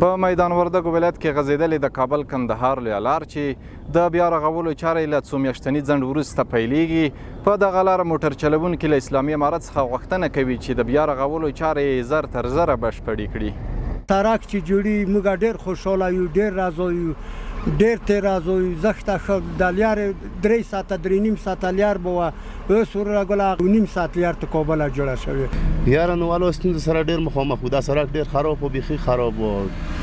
په میدان وردګو ولایت کې غځېدلې د کابل کندهار لویه لار چې د بیا رغولو چارې له څو میاشتني ځنډ وروسته پیلېږي په دغه لاره موټر چلوونکي له اسلامي امارت څخه غوښتنه کوي چې د بیا رغولو چارې زر تر زره بشپړې کړي. تراک چې جوړي موږ ډېر خوشحاله یو، ډېر راضي یو، ډېر ترې راضي یو. زښته ښه د لیارې 3 ساعته 3.5 ساعته لیار به وه، اوس ورغله 9 ساعت لیار ته کابله جوړه شوې. یاره نو والو ستونزو سره ډېر مخامخ و. دا سړک ډېر خراب و، بیخي خراب و،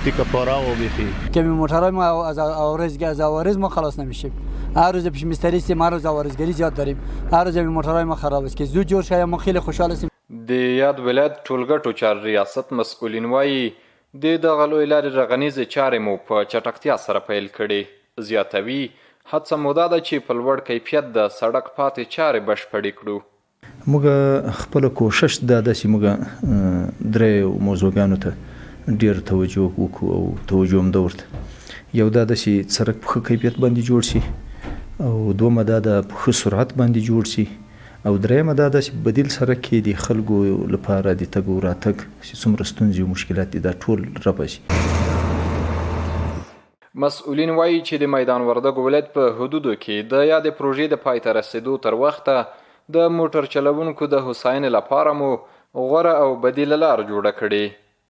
تیکه پاره و بیخی. که موتورهای ما از عوارض ما خلاص نمیشیم. هر روز پیش مستری هستیم، هر روز عوارضگری زیاد داریم. هر روز موتورهای ما خراب است که زود جور شه. ما خیلی خوشحال هستیم. د یاد ولایت ټولګټو چار ریاست مسئولین وایي د دغه لویې لارې رغنیزې چارې مو په چټکتیا سره پیل کړې. زیاتوي هڅه مو دا ده چې په لوړ کیفیت د سړک پاتې چارې بشپړې کړو. موږ خپله کوشش دا ده چې موږ درې موضوعګانو ته ډېر توجه وکړو او توجه هم ده ورته. یو دا ده چې سړک په ښه کیفیت باندې جوړ شي، او دومه دا ده په ښه سرعت باندې جوړ شي، او درېیمه دا ده چې بدیل سړک کې د خلکو لپاره د تګ او راتګ چې څومره ستونزې او مشکلات دي دا ټول رفع شي. مسئولین وایي چې د میدان وردګو ولایت په حدودو کې د یادې پروژې د پای ته رسېدو تر وخته د موټر چلوونکو د هوساینې لپاره مو غوره او بدیله لار جوړه کړې.